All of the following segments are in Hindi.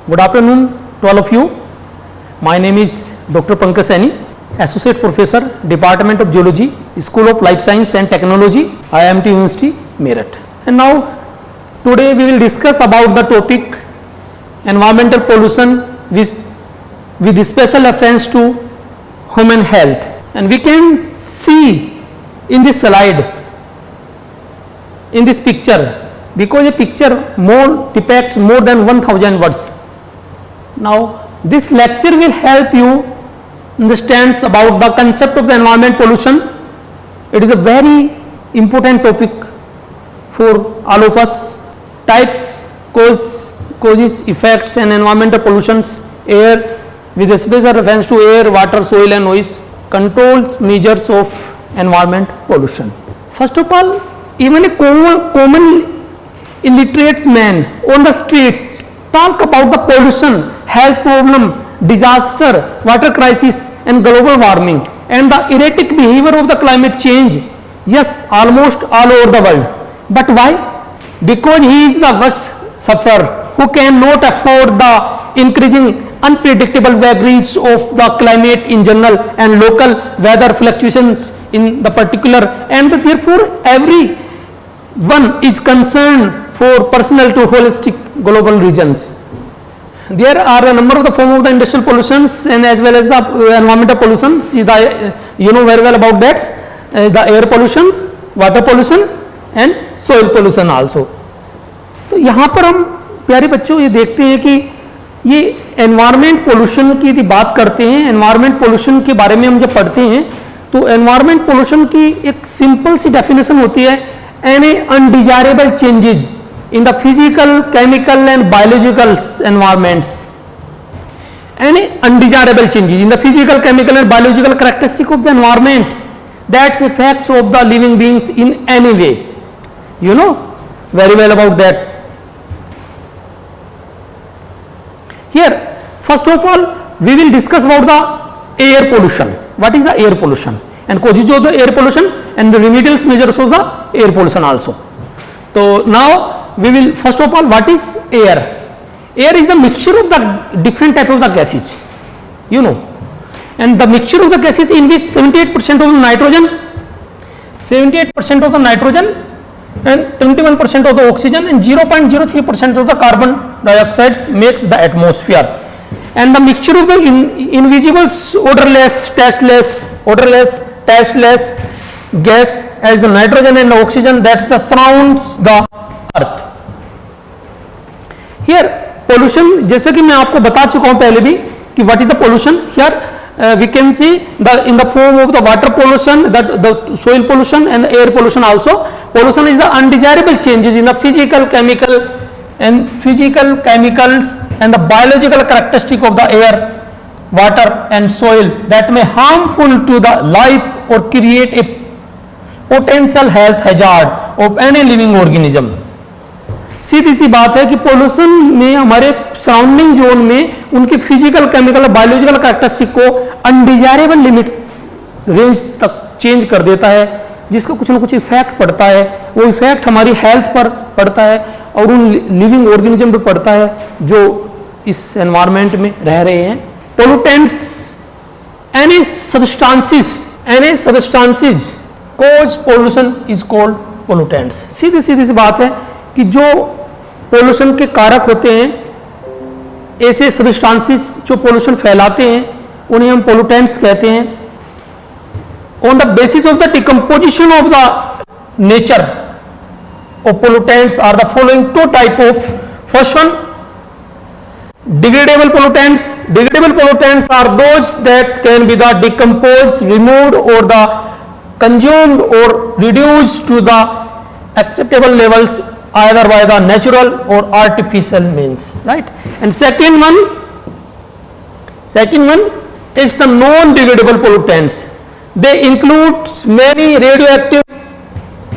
Good afternoon to all of you. My name is Dr. Pankaj Saini, Associate Professor, Department of Geology, School of Life Science and Technology, IIMT University, Meerut. And now, today we will discuss about the topic environmental pollution with special reference to human health. And we can see in this slide, in this picture, because a picture more depicts more than 1000 words. Now, this lecture will help you understand about the concept of the environment pollution. It is a very important topic for all of us. Types, causes, effects and environmental pollutions, air with a special reference to air, water, soil and noise, control measures of environment pollution. First of all, even a common illiterate man on the streets talk about the pollution, health problem, disaster, water crisis and global warming and the erratic behavior of the climate change. Yes, almost all over the world. But why? Because he is the worst sufferer who cannot afford the increasing unpredictable vagaries of the climate in general and local weather fluctuations in the particular, and therefore everyone is concerned for personal to holistic global regions. There are a number of the form of the industrial pollutions and as well as the environmental pollutions. You know very well about that. The air pollutions, water pollution and soil pollution also. तो यहाँ पर हम प्यारे बच्चों ये देखते हैं कि ये एनवायरमेंट पोल्यूशन की यदि बात करते हैं, एनवायरमेंट पोल्यूशन के बारे में हम जब पढ़ते हैं तो एनवायरमेंट पोल्यूशन की एक सिंपल सी डेफिनेशन होती है, any undesirable changes in the physical, chemical and biological environments. Any undesirable changes in the physical, chemical and biological characteristic of the environments that affects of the living beings in any way. You know very well about that. Here, first of all, we will discuss about the air pollution. What is the air pollution? And causes of the air pollution and the remedial measures of the air pollution also. So now, we will first of all, what is air? Air is the mixture of the different type of the gases, you know, and the mixture of the gases in which 78% of the nitrogen, 78% of the nitrogen and 21% of the oxygen and 0.03% of the carbon dioxide makes the atmosphere, and the mixture of the invisible odorless, tasteless gas as the nitrogen and the oxygen that surrounds the earth. Here pollution, जैसे कि मैं आपको बता चुका हूं पहले भी कि what is the pollution. Here we can see the in the form of the water pollution, the soil pollution and air pollution also. Pollution is the undesirable changes in the physical chemicals and the biological characteristic of the air, water and soil that may harmful to the life और create a potential health hazard of any living organism. सीधी सी बात है कि पोल्यूशन में हमारे सराउंडिंग जोन में उनकी फिजिकल, केमिकल, बायोलॉजिकल कैरेक्टरिस्टिक को अनडिजायरेबल लिमिट रेंज तक चेंज कर देता है, जिसका कुछ ना कुछ इफेक्ट पड़ता है. वो इफेक्ट हमारी हेल्थ पर पड़ता है और उन लिविंग ऑर्गेनिज्म पर पड़ता है जो इस एनवायरमेंट में रह रहे हैं. Pollutants, any substances cause pollution is called pollutants. सीधी सी बात है कि जो पोल्यूशन के कारक होते हैं, ऐसे सब्सटेंसेस जो पोल्यूशन फैलाते हैं, उन्हें हम पोल्यूटेंट्स कहते हैं. On the basis of the decomposition of the nature of pollutants are the following two type of. First one, degradable pollutants. Degradable pollutants are those that can be the decomposed, removed or the consumed or reduced to the acceptable levels either by the natural or artificial means, right? And second one is the non-degradable pollutants. They include many radioactive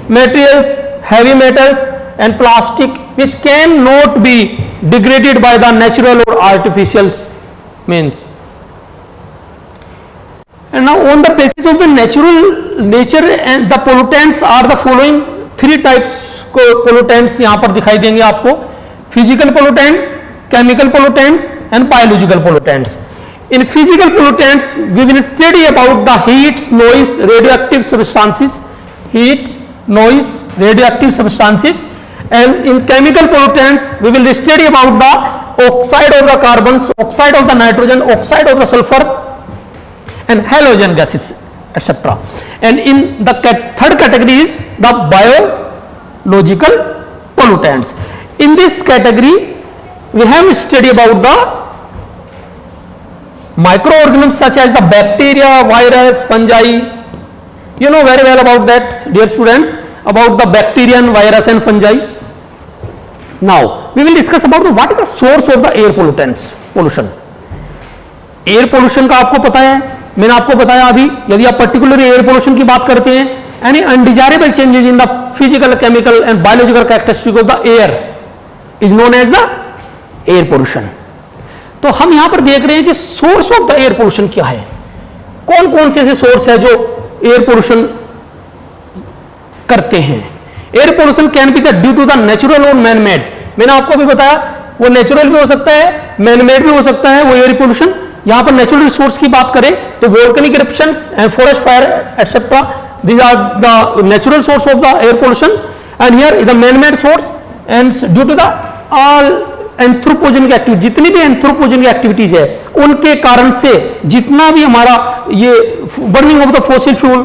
materials, heavy metals and plastic which cannot be degraded by the natural or artificial means. And now on the basis of the nature and the pollutants are the following three types. Pollutants यहां पर दिखाई देंगे आपको. Physical pollutants, chemical pollutants and biological pollutants. In physical pollutants, we will study about the heat, noise, radioactive substances, and in chemical pollutants, we will study about the oxide of the carbons, oxide of the nitrogen, oxide of the sulfur, and halogen gases, etc. And in the third category is the biological pollutants. In this category, we have study about the microorganisms such as the bacteria, virus, fungi. You know very well about that, dear students, about the bacteria, virus and fungi. Now we will discuss about what is the source of the air pollutants, pollution. Air pollution का आपको पता है, मैंने आपको बताया अभी, यदि आप पर्टिकुलर एयर पोल्यूशन की बात करते हैं, any undesirable changes in the physical, chemical and biological characteristic of the air is known as the air pollution. तो हम यहां पर देख रहे हैं कि source of the air pollution क्या है, कौन कौन से ऐसे सोर्स है जो एयर पोल्यूशन करते हैं. Air pollution can be the due to the natural और मैन मेड. मैंने आपको भी बताया वो नेचुरल भी हो सकता है, मैन मेड भी हो सकता है वो एयर पोल्यूशन. यहां पर नेचुरल रिसोर्स की बात करें तो volcanic eruptions and forest fire etcetera, these are the natural source of the air pollution. And here the man made source and due to the all anthropogenic activity, जितनी भी एंथ्रोपोजेनिक एक्टिविटीज है उनके कारण से जितना भी हमारा ये burning of the fossil fuel,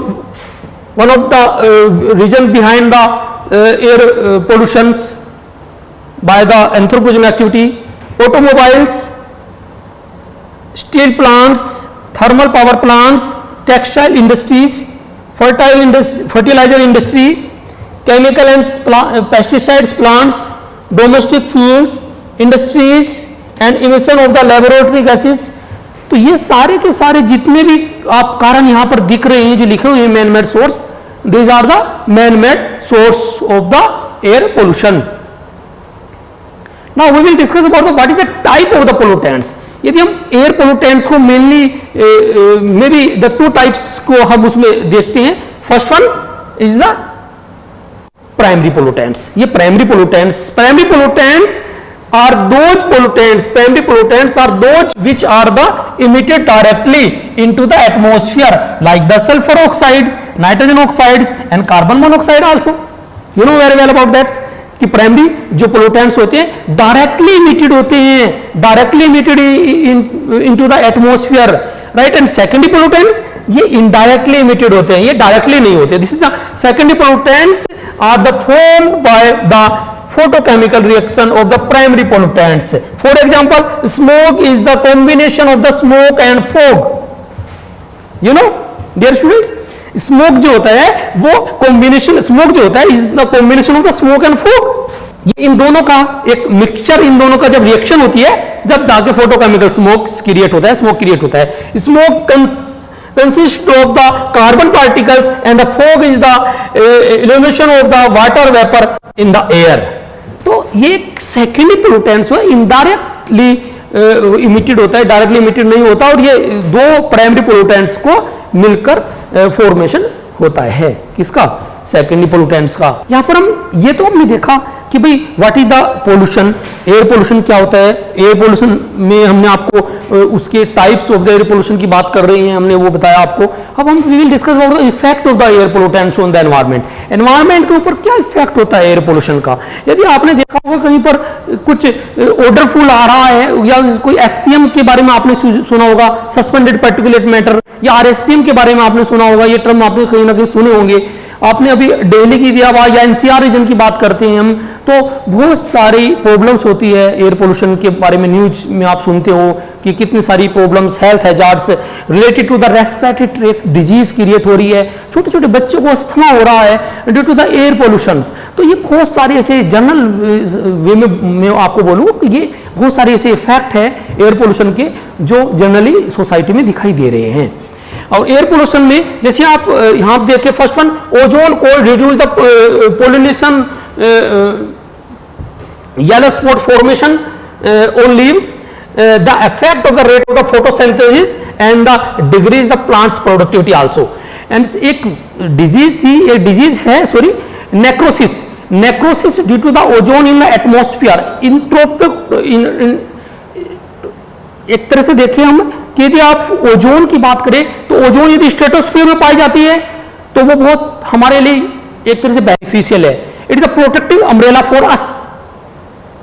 one of the reason behind the air pollutions by the anthropogenic activity, automobiles, steel plants, thermal power plants, textile industries, fertilizer industry, chemical and pesticides plants, domestic fuels industries and emission of the laboratory gases. तो ये सारे के सारे जितने भी आप कारण यहां पर दिख रहे हैं जो लिखे हुए हैं man made source, these are the man made source of the air pollution. Now we will discuss about what is the type of the pollutants. यदि हम एयर पोल्यूटेंट्स को mainly may be the two types को हम उसमें देखते हैं. First one is the primary pollutants. ये primary pollutants are those pollutants, primary pollutants are those which are the emitted directly into the atmosphere like the sulfur oxides, nitrogen oxides and carbon monoxide also. You know very well about that कि प्राइमरी जो पोल्यूटेंट्स होते हैं डायरेक्टली इमिटेड होते हैं, directly emitted into the atmosphere, right. And secondary pollutants ये इनडायरेक्टली इमिटेड होते हैं, ये डायरेक्टली नहीं होते. This is the secondary pollutants are the formed by the photochemical reaction of the primary pollutants. For example, smoke is the combination of the smoke and fog. You know, dear students, smoke जो होता है वो combination, smoke जो होता है is the combination of the smoke and fog. ये इन दोनों का एक मिक्सचर, इन दोनों का जब रिएक्शन होती है जब जाके फोटोकेमिकल स्मोक क्रिएट होता है, स्मोक क्रिएट होता है. Smoke consist of the carbon particles and the fog is the elimination of the water vapor in the air. तो ये सेकेंडरी पोल्यूटेंट्स है, इनडायरेक्टली इमिटेड होता है, डायरेक्टली इमिटेड नहीं होता. और ये दो प्राइमरी पोल्यूटेंट्स को मिलकर फॉर्मेशन होता है. किसका? सेकेंडरी पोल्यूटेंट्स का. यहां पर हम ये तो हमने देखा कि भाई what is the pollution, air pollution क्या होता है. एयर पोल्यूशन में हमने आपको उसके types of the air pollution की बात कर रहे हैं, हमने वो बताया आपको. अब हम we will discuss about the effect of the air pollutants on the environment. Environment के ऊपर क्या इफेक्ट होता है एयर पोल्यूशन का. यदि आपने देखा होगा कहीं पर कुछ ऑर्डर फुल आ रहा है या कोई एसपीएम के बारे में आपने सुना होगा, सस्पेंडेड पार्टिकुलेट मैटर, या आरएसपीएम के बारे में आपने सुना होगा, ये टर्म आपने कहीं ना कहीं सुने होंगे. आपने अभी दिल्ली की दिया या एनसीआर रीजन की बात करते हैं हम, तो बहुत सारी प्रॉब्लम्स होती है एयर पोल्यूशन के बारे में. न्यूज में आप सुनते हो कि कितनी सारी problems, health hazards related to the respiratory tract disease create हो रही है. छोटे छोटे बच्चों को अस्थमा हो रहा है due to the air pollution. तो ये बहुत सारे ऐसे जनरल वे में मैं आपको बोलूँ कि ये बहुत सारे ऐसे इफेक्ट है एयर पोल्यूशन के जो जनरली सोसाइटी में दिखाई दे रहे हैं. और एयर पोल्यूशन में जैसे आप यहां देखिए, first one ozone core reduce the pollination yellow spot formation on leaves, the effect of the rate of the photosynthesis and the decrease the plants productivity also. And एक डिजीज थी, एक डिजीज है sorry, necrosis due to the ozone in the atmosphere. एक तरह से देखें हम कि यदि आप ओजोन की बात करें तो ओजोन यदि स्ट्रेटोस्फीयर में पाई जाती है तो वो बहुत हमारे लिए एक तरह से बेनिफिशियल है। It is the protective umbrella for us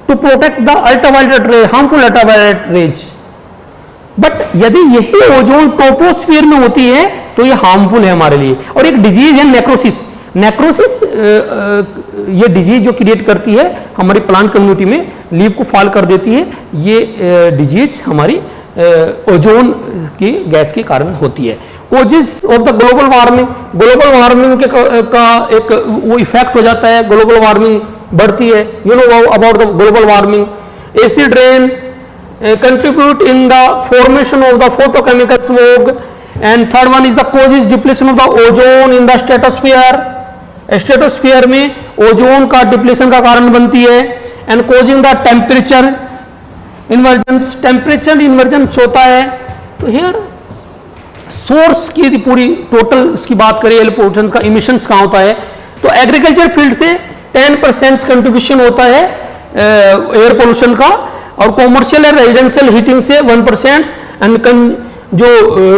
to protect the ultraviolet ray, harmful ultraviolet rays. But यदि यही ओजोन ट्रोपोस्फीयर में होती है तो ये हार्मफुल है हमारे लिए। और एक डिजीज है नेक्रोसिस। नेक्रोसिस ये डिजीज जो क्रिएट करती है हमारी प्लांट कम्युनिटी में, लीव को फॉल कर देती है, ये डिजीज हमारी ओजोन की गैस के कारण होती है। Causes of the global warming, global warming का एक वो इफेक्ट हो जाता है, ग्लोबल वार्मिंग बढ़ती है। You know about the global warming, acid rain contribute in the formation of the photochemical smog, and third one is the causes depletion of the ozone in the stratosphere. Stratosphere में ओजोन का डिप्लीशन का कारण बनती है। And causing the temperature inversion, temperature inversion होता है। तो हियर सोर्स की पूरी टोटल इसकी बात करें एयर पोल्यूशन का, इमिशंस कहाँ होता है तो एग्रीकल्चर फील्ड से 10% कंट्रीब्यूशन होता है एयर पोल्यूशन का, और कॉमर्शियल एंड रेजिडेंशियल हीटिंग से 1%, एंड जो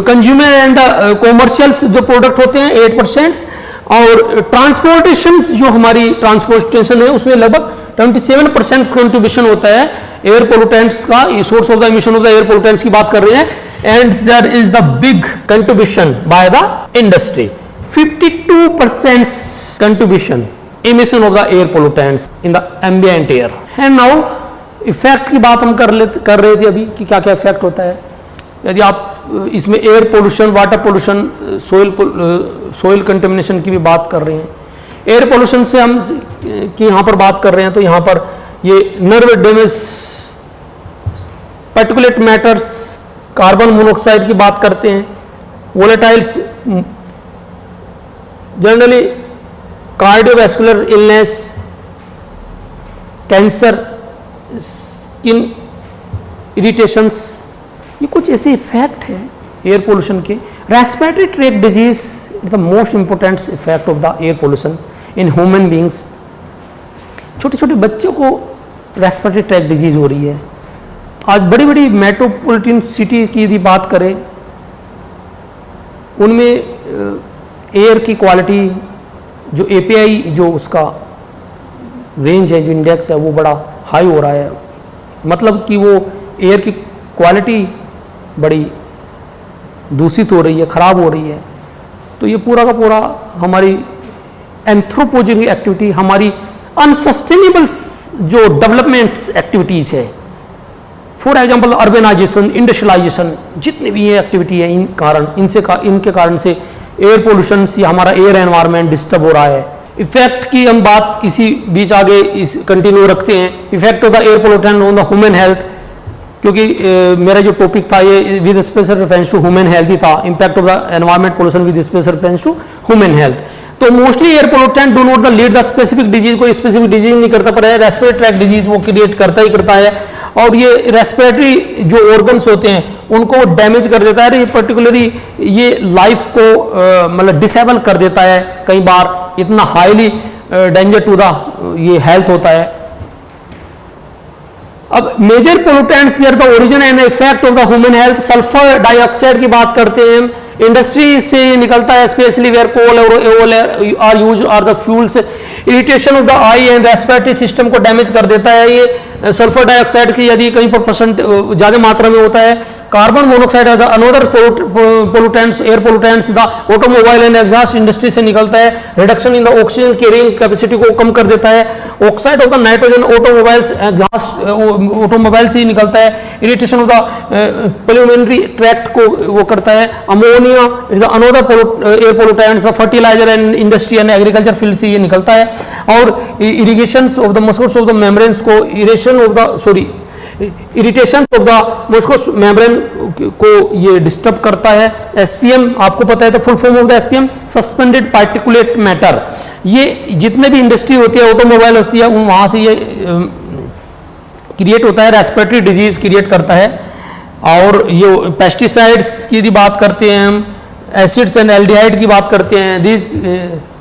कंज्यूमर एंड कॉमर्शियल जो प्रोडक्ट होते हैं 8%, और ट्रांसपोर्टेशन जो हमारी ट्रांसपोर्टेशन है उसमें लगभग 27% कंट्रीब्यूशन होता है एयर पोल्यूटेंट्स का। Source of the emission of the air pollutants की बात कर रहे हैं। And there is the big contribution by the industry, 52% contribution emission of the air pollutants in the ambient air. And now effect की बात हम कर रहे थे अभी कि क्या क्या इफेक्ट होता है। यदि आप इसमें air pollution, water pollution, soil contamination की भी बात कर रहे हैं। एयर पोल्यूशन से हम कि यहाँ पर बात कर रहे हैं तो यहाँ पर ये nerve damage, particulate matters, carbon monoxide की बात करते हैं, volatiles, generally cardiovascular illness, cancer, skin irritations, ये कुछ ऐसे इफेक्ट है एयर पोल्यूशन के। Respiratory tract disease is the most important effect of the air pollution in human beings. छोटे छोटे बच्चों को रेस्पिरेटरी ट्रैक्ट डिजीज हो रही है। आज बड़ी बड़ी मेट्रोपॉलिटन सिटी की यदि बात करें उनमें एयर की क्वालिटी, जो API जो उसका रेंज है, जो इंडेक्स है वो बड़ा हाई हो रहा है। मतलब कि वो एयर की क्वालिटी बड़ी दूषित हो रही है, खराब हो रही है। तो ये पूरा का पूरा हमारी एंथ्रोपोजेनिक एक्टिविटी, हमारी अनसस्टेनेबल जो डेवलपमेंट एक्टिविटीज़ है, फॉर एग्जांपल अर्बनाइजेशन, इंडस्ट्रियलाइजेशन, जितनी भी ये एक्टिविटी है इनके कारण से एयर पोल्यूशन से हमारा एयर एनवायरनमेंट डिस्टर्ब हो रहा है। इफेक्ट की हम बात इसी बीच आगे इस कंटिन्यू रखते हैं। Effect of the air pollution on the human health, क्योंकि मेरा जो टॉपिक था ये with special reference to human health ही था। Impact of the environment pollution with special reference to human health. तो mostly air pollutant do not the lead the specific disease, कोई स्पेसिफिक डिजीज नहीं करता, पर रेस्पिरेटरी ट्रैक्ट डिजीज वो क्रिएट करता ही करता है। और ये रेस्पिरेटरी जो ऑर्गन्स होते हैं उनको डैमेज कर देता है। ये पर्टिकुलरली ये लाइफ को मतलब डिसेबल कर देता है, कई बार इतना हाईली डेंजर टू द ये हेल्थ होता है। अब major pollutants there the origin and effect of the human health. Sulphur dioxide की बात करते हैं, इंडस्ट्री से निकलता है, स्पेशली वेयर कोल और oil are use are the fuels. Irritation of the eye and respiratory system को डैमेज कर देता है ये सल्फर डाइऑक्साइड की यदि कहीं पर परसेंट ज़्यादा मात्रा में होता है। Carbon monoxide another pollutants, air pollutants the automobile and exhaust industry से निकलता है। Reduction in the oxygen carrying capacity को कम कर देता है। Oxide of the nitrogen automobiles exhaust automobile से ही निकलता है। Irritation of the pulmonary tract को वो करता है। Ammonia is another air pollutants, the fertilizer and industry and agriculture field से ये निकलता है। और irrigation of the muscular of the membranes को irritation of the muscular membrane को ये डिस्टर्ब करता है। SPM आपको पता है, तो full form of the SPM suspended particulate matter. ये जितने भी इंडस्ट्री होती है, ऑटोमोबाइल होती है, वहाँ से ये क्रिएट होता है, रेस्पिरेटरी डिजीज क्रिएट करता है। और ये पेस्टिसाइड्स की यदि बात करते हैं हम, एसिड्स एंड एल्डिहाइड की बात करते हैं, दिस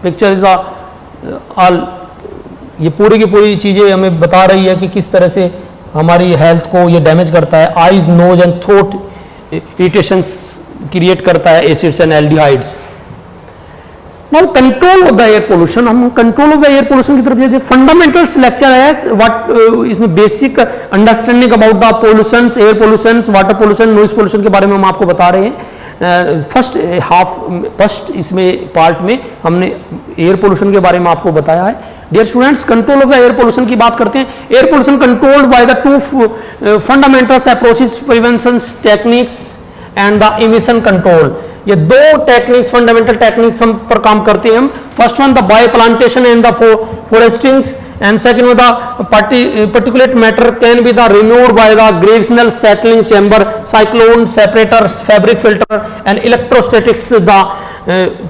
पिक्चर इज ऑल, ये पूरी की पूरी चीज़ें हमें बता रही है कि किस तरह से हमारी हेल्थ को ये डैमेज करता है। Eyes, nose and throat irritations create करता है acids and aldehydes. Now control of the air pollution, हम control of the air pollution की तरफ जाते हैं। फंडामेंटल्स लेक्चर है, व्हाट इसमें basic understanding about the pollutions, air pollutions, water pollution, noise pollution के बारे में हम आपको बता रहे हैं। फर्स्ट इसमें पार्ट में हमने एयर पोल्यूशन के बारे में आपको बताया है। Dear students, control of the air pollution की बात करते हैं। Air pollution controlled by the two fundamentals approaches, prevention techniques and the emission control. ये दो टेक्निक्स, फंडामेंटल टेक्निक्स हम पर काम करते हैं हम। First one the bio plantation and the forestings, and second one the particulate matter can be the removed by the gravitational settling chamber, cyclone separators, fabric filter and electrostatics, the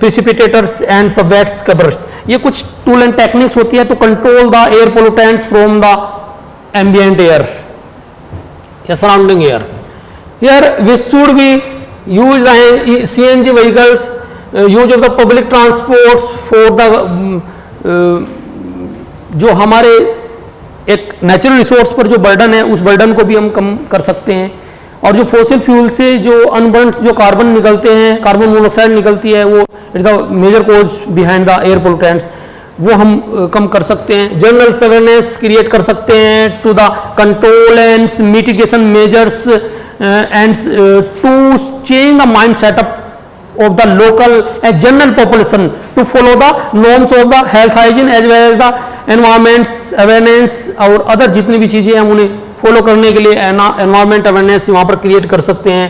precipitators and the wet scrubbers। ये कुछ टूल एंड टेक्निक्स होती है to control the air pollutants from the ambient air या surrounding air। Here we should be use the CNG vehicles, use of the public transports for the जो हमारे एक नेचुरल रिसोर्स पर जो बर्डन है उस बर्डन को भी हम कम कर सकते हैं। और जो फॉसिल फ्यूल से जो अनबर्न्ड जो कार्बन निकलते हैं, कार्बन मोनोऑक्साइड निकलती है, वो it the major cause behind the air pollutants, वो हम कम कर सकते हैं। जनरल अवेयरनेस क्रिएट कर सकते हैं to the control and mitigation measures and to change the mind setup of the local and general population to follow the norms of the health hygiene as well as the environments awareness और other जितनी भी चीज़ें हम उन्हें फॉलो करने के लिए environment awareness वहाँ पर क्रिएट कर सकते हैं।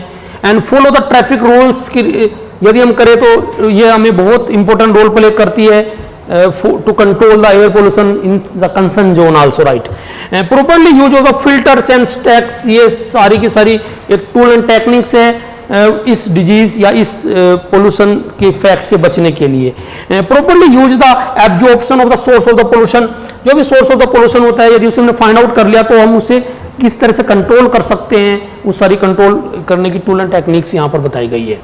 and follow the traffic rules यदि हम करें तो ये हमें बहुत इंपॉर्टेंट रोल प्ले करती है to control the air pollution in the concerned zone also, right। properly use of the filters and stacks, ये सारी की सारी एक टूल एंड टेक्निक्स है इस डिजीज या इस पोल्यूशन के इफेक्ट से बचने के लिए। Properly use the absorption of the source of the pollution, जो भी सोर्स ऑफ द पोल्यूशन होता है यदि उसे हमने फाइंड आउट कर लिया तो हम उसे किस तरह से कंट्रोल कर सकते हैं, वो सारी कंट्रोल करने की टूल एंड टेक्निक्स यहाँ पर बताई गई है।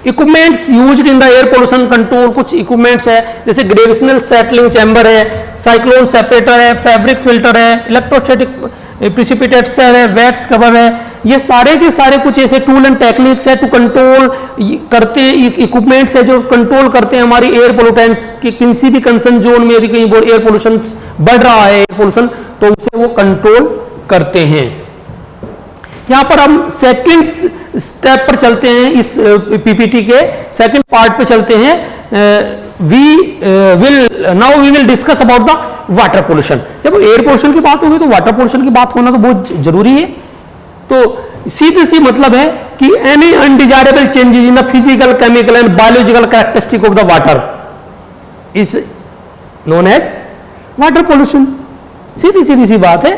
Equipments used in the air pollution control, कुछ इक्विपमेंट्स है जैसे ग्रेविटेशनल सेटलिंग चैम्बर है, साइक्लोन सेपरेटर है, फैब्रिक फिल्टर है, इलेक्ट्रोस्टैटिक प्रिसिपिटेटर है, वेट स्क्रबर है। ये सारे के सारे कुछ ऐसे टूल एंड टेक्निक्स है टू कंट्रोल करते, इक्विपमेंट्स है जो कंट्रोल करते हैं हमारी एयर पोल्यूटेंट्स की किसी भी कंसर्न जोन में यदि कहीं एयर पोल्यूशन बढ़ रहा है एयर पोल्यूशन तो उसे वो कंट्रोल करते हैं। यहां पर हम सेकंड स्टेप पर चलते हैं, इस पीपीटी के सेकंड पार्ट पे चलते हैं। Now we will discuss about the water pollution. जब एयर पोल्यूशन की बात होगी तो वाटर पोल्यूशन की बात होना तो बहुत जरूरी है। तो सीधे सी मतलब है कि any undesirable changes in the physical, chemical and biological characteristic of the water is known as water pollution. सीधी सीधी सी बात है।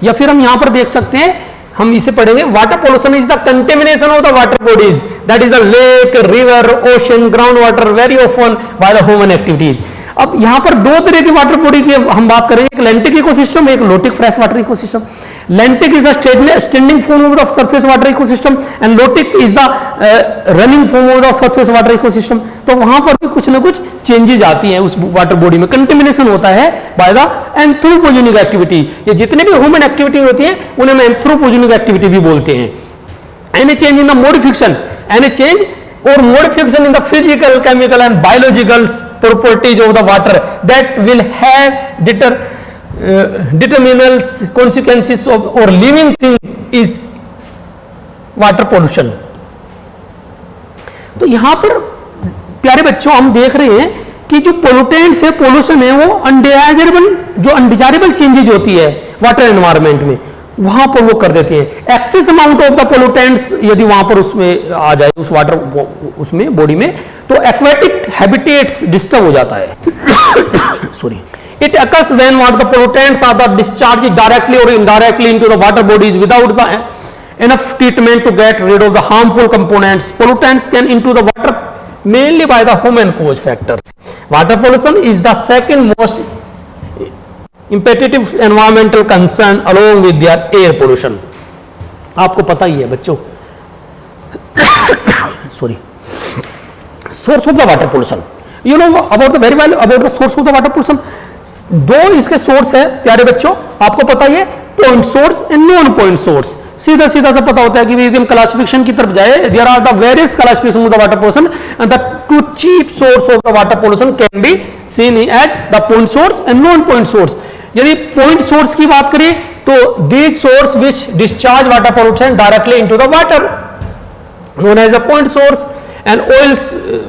या फिर हम यहां पर देख सकते हैं, हम इसे पढ़ेंगे, water pollution is the contamination of the water bodies that is the lake, river, ocean, ground water very often by the human activities. अब यहां पर दो तरह की वाटर बॉडी की हम बात करेंगे, एक लैंटिक इकोसिस्टम, एक lotic fresh water ecosystem. Lentic is the standing form of the surface water ecosystem and lotic is the running form of the surface water ecosystem. तो वहां पर भी कुछ ना कुछ चेंजेज आती हैं उस वाटर बॉडी में, कंटेमिनेशन होता है बाय द एंथ्रोपोजेनिक एक्टिविटी। ये जितने भी ह्यूमन एक्टिविटी होती है उन्हें हम एंथ्रोपोजेनिक एक्टिविटी भी बोलते हैं। Any change in the modification, any change or modification in the physical, chemical and biological properties of the water that will have determinal consequences of or living thing is water pollution। तो यहां पर प्यारे बच्चों हम देख रहे हैं कि जो पोल्यूटेंट्स है, पोल्यूशन है, वो अनडिजायरेबल चेंजेज होती है वाटर एनवायरनमेंट में, वहां पर वो कर देते हैं। Access amount of the pollutants यदि वहां पर उसमें आ जाए उस वाटर उसमें बॉडी में तो एक्वेटिक हैबिटेट्स डिस्टर्ब हो जाता है। Sorry, it occurs when what the pollutants are the discharge directly और indirectly into the water bodies without the enough treatment to get rid of the harmful components. Pollutants can into the water mainly by the human cause factors. Water pollution is the second most imperative environmental concern along with their air pollution। आपको पता ही है बच्चों। Sorry, source of the water pollution, you know about the very well about the source of the water pollution। दो इसके सोर्स है प्यारे बच्चों, आपको पता ही है, point source and non point source. सीधा सीधा सा पता होता है कि यदि हम क्लासिफिकेशन की तरफ जाए, there are the various classification of the water pollution and the two cheap source of the water pollution can be seen as the point source and non point source. यदि पॉइंट सोर्स की बात करें तो these source which discharge water pollution directly into the water known as the point source. And oil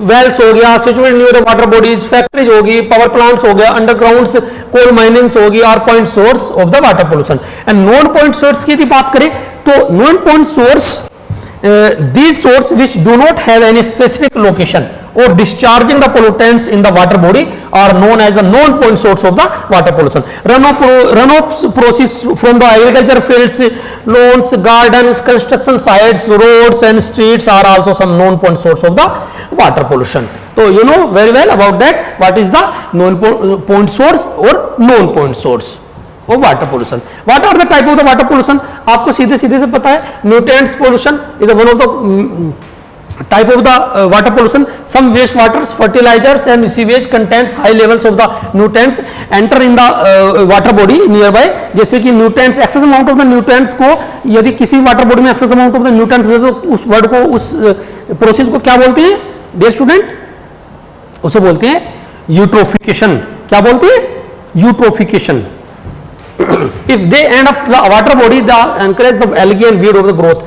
wells हो गया, situated near water bodies, factories होगी, पावर प्लांट्स हो गया, अंडरग्राउंड कोल माइनिंग्स होगी, are point source of the water pollution. And non point source की यदि बात करें तो non point source these source which do not have any specific location or discharging the pollutants in the water body are known as the non-point source of the water pollution. Runoff process from the agriculture fields, lawns, gardens, construction sites, roads and streets are also some non-point source of the water pollution. So you know very well about that what is the non-point source or non-point source of water pollution. What are the type of the water pollution? आपको सीधे सीधे से पता है, nutrients pollution is one of the type of the water pollution. Some waste waters, fertilizers and sewage contains high levels of the nutrients enter in the water body nearby. जैसे कि nutrients, excess amount of the nutrients को यदि किसी वाटर बॉडी में excess amount of the nutrients है तो उस वर्ड को, उस प्रोसेस को क्या बोलते हैं डियर स्टूडेंट? उसे बोलते हैं यूट्रोफिकेशन। क्या बोलते हैं? Eutrophication. If they end up the water body, the encourage the algae and weed of the growth.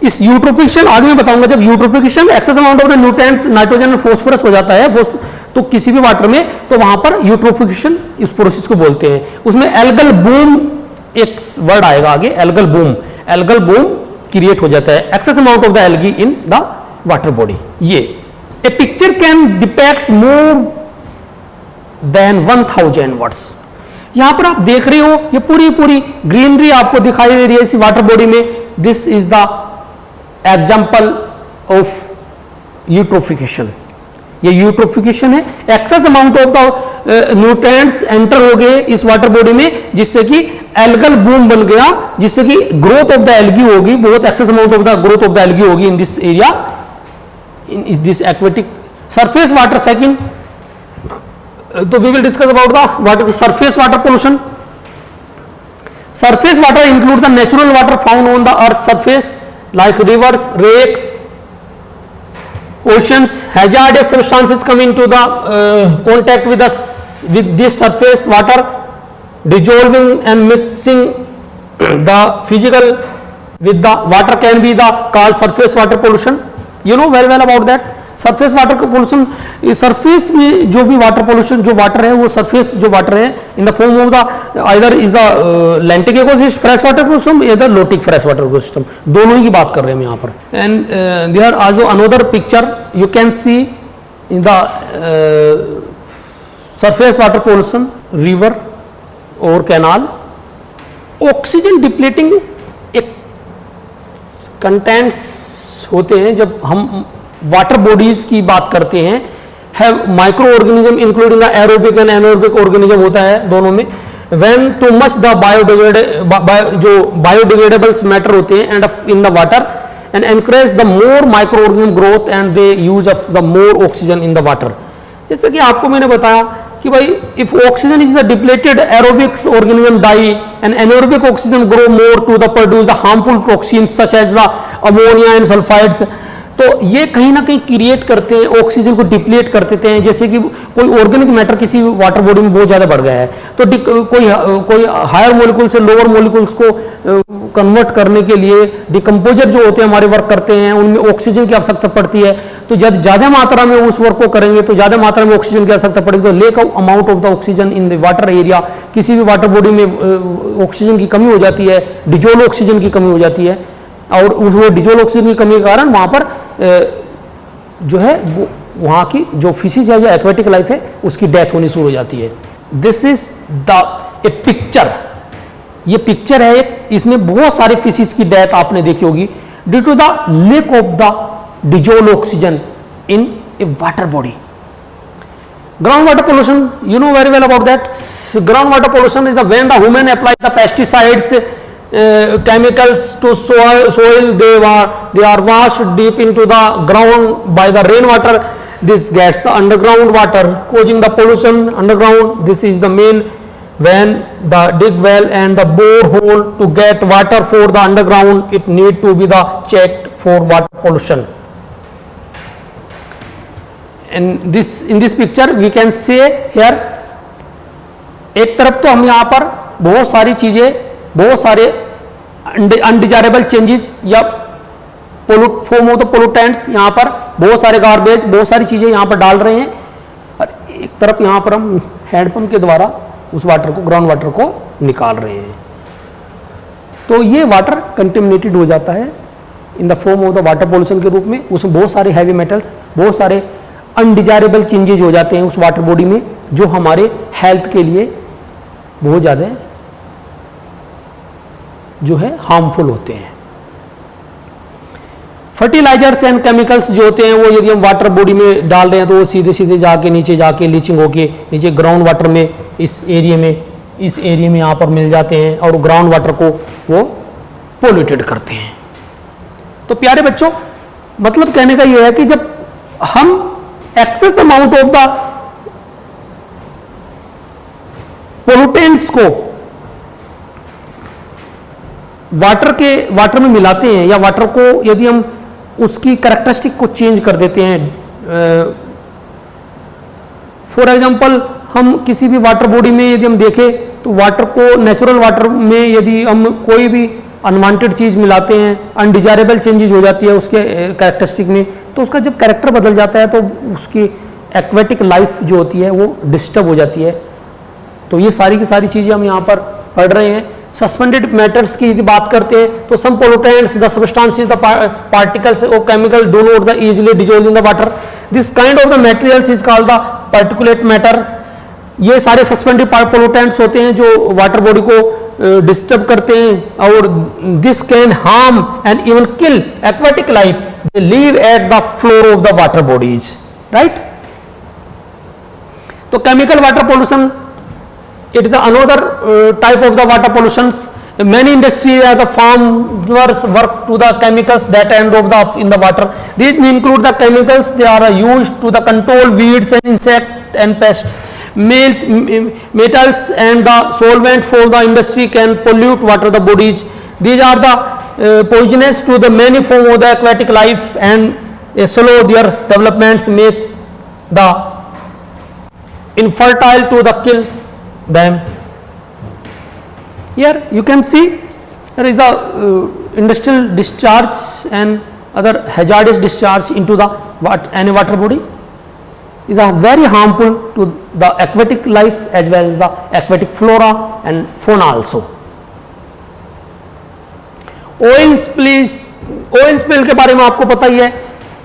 इस यूट्रोफिकेशन आगे मैं बताऊंगा। जब eutrophication access amount of the nutrients nitrogen और फास्फोरस हो जाता है तो किसी भी वाटर में, तो वहां पर यूट्रोफिकेशन इस प्रोसेस को बोलते हैं। उसमें एल्गल बूम एक वर्ड आएगा आगे, algal bloom. Algal bloom create हो जाता है, excess amount of the algae in the water body. ये a picture can depict more than 1000 words. यहां पर आप देख रहे हो ये पूरी पूरी ग्रीनरी आपको दिखाई दे रही है इस वाटर बॉडी में। This is the example of eutrophication. ये यूट्रोफिकेशन है। Excess amount of the nutrients enter हो गए इस वाटर बॉडी में, जिससे कि एल्गल बूम बन गया, जिससे कि ग्रोथ ऑफ द एल्गी होगी, बहुत excess amount of the growth of the algae होगी in this area, in this aquatic surface water. Second, तो we will discuss about the what is the surface water pollution. Surface water include the natural water found on the earth's surface like rivers, lakes, oceans. Hazardous substances come into the contact with this surface water, dissolving and mixing the physical with the water can be the called surface water pollution. You know very well about that. Surface water का पोल्यूशन, सरफेस में जो भी वाटर पोल्यूशन, जो वाटर है वो सरफेस जो वाटर है in the form of the either is the lentic ecosystem fresh water ecosystem या the lotic fresh water ecosystem, दोनों ही की बात कर रहे हैं हम यहाँ पर। And there also another picture you can see in the surface water pollution, river और कैनाल। ऑक्सीजन डिप्लेटिंग एक कंटेंट्स होते हैं जब हम वाटर बॉडीज की बात करते हैं, have micro organism including the aerobic and anaerobic organism होता है दोनों में। व्हेन टू मच द जो बायोडिग्रेडेबल्स मैटर होते हैं and in the water and encourage the more micro organism growth and they use of the more oxygen in the water. जैसे कि आपको मैंने बताया कि भाई if oxygen is the depleted aerobics organism die and anaerobic oxygen grow more to the produce the harmful toxins such as the ammonia and sulphides. तो ये कहीं ना कहीं क्रिएट करते हैं, ऑक्सीजन को डिप्लीट कर देते हैं। जैसे कि कोई ऑर्गेनिक मैटर किसी वाटर बॉडी में बहुत ज़्यादा बढ़ गया है तो कोई हायर मॉलिक्यूल से लोअर मॉलिक्यूल्स को कन्वर्ट करने के लिए डिकम्पोजर जो होते हैं हमारे वर्क करते हैं, उनमें ऑक्सीजन की आवश्यकता पड़ती है। तो जब ज़्यादा मात्रा में उस वर्क को करेंगे तो ज़्यादा मात्रा में ऑक्सीजन की आवश्यकता पड़ेगी। तो lake amount of the oxygen in the water area, किसी भी वाटर बॉडी में ऑक्सीजन की कमी हो जाती है, डिजोल्व ऑक्सीजन की कमी हो जाती है, और उस वो डिजोल्व ऑक्सीजन की कमी के कारण वहाँ पर जो है वहाँ की जो फिशिज है या एक्वेटिक लाइफ है उसकी डेथ होनी शुरू हो जाती है। This is the A picture, ये पिक्चर है एक, इसमें बहुत सारे फिशिज की डेथ आपने देखी होगी due to the lack of the dissolve oxygen in a water body. Ground water pollution, you know very well about that. Ground water pollution is the when the human apply the pesticides chemicals to soil, they are washed deep into the ground by the rainwater. This gets the underground water causing the pollution underground. This is the main when the dig well and the bore hole to get water for the underground, it need to be the checked for water pollution. And in this picture we can say here, एक तरफ तो हम यहाँ पर बहुत सारी चीजें, बहुत सारे अनडिजायरेबल चेंजेस या फॉर्म ऑफ द पोल्यूटेंट्स, यहाँ पर बहुत सारे गार्बेज, बहुत सारी चीजें यहाँ पर डाल रहे हैं, और एक तरफ यहाँ पर हम हैंडपंप के द्वारा उस वाटर को, ग्राउंड वाटर को निकाल रहे हैं। तो ये वाटर कंटेमिनेटेड हो जाता है in the form of the water pollution के रूप में। उसमें बहुत सारे हैवी मेटल्स, बहुत सारे अनडिजायरेबल चेंजेज हो जाते हैं उस वाटर बॉडी में, जो हमारे हेल्थ के लिए बहुत ज़्यादा जो है हार्मफुल होते हैं। फर्टिलाइजर्स एंड केमिकल्स जो होते हैं वो यदि हम वाटर बॉडी में डाल रहे हैं तो वो सीधे सीधे जाके नीचे जाके लीचिंग होके नीचे ग्राउंड वाटर में, इस एरिया में यहाँ पर मिल जाते हैं और ग्राउंड वाटर को वो पोल्यूटेड करते हैं। तो प्यारे बच्चों, मतलब कहने का ये है कि जब हम access amount of the pollutants को वाटर में मिलाते हैं, या वाटर को यदि हम उसकी कैरेक्टरिस्टिक को चेंज कर देते हैं, फॉर एग्जांपल हम किसी भी वाटर बॉडी में यदि हम देखें तो वाटर को, नेचुरल वाटर में यदि हम कोई भी अनवांटेड चीज़ मिलाते हैं, अनडिजायरेबल चेंजेज हो जाती है उसके कैरेक्टरिस्टिक में, तो उसका जब कैरेक्टर बदल जाता है तो उसकी एक्वेटिक लाइफ जो होती है वो डिस्टर्ब हो जाती है। तो ये सारी की सारी चीज़ें हम यहाँ पर पढ़ रहे हैं। सस्पेंडेड मैटर्स की यदि बात करते हैं तो some pollutants, the substances, the particles और chemical do not the easily dissolve in the water, this kind of the materials is called the particulate matters. ये सारे सस्पेंडेड पोल्यूटेंट्स होते हैं जो वाटर बॉडी को डिस्टर्ब करते हैं, और this can harm and even kill aquatic life, they live at the floor of the water bodies, right. तो chemical water pollution, it is the another type of the water pollutions. Many industries as the farmers work to the chemicals that end up in the water. These include the chemicals they are used to the control weeds and insect and pests. Metals and the solvent for the industry can pollute water the bodies. These are the poisonous to the many form of the aquatic life, and slow their developments make the infertile to the kill them. Here you can see there is the industrial discharge and other hazardous discharge into the any water body is a very harmful to the aquatic life as well as the aquatic flora and fauna also. Oil spill के बारे में आपको पता ही है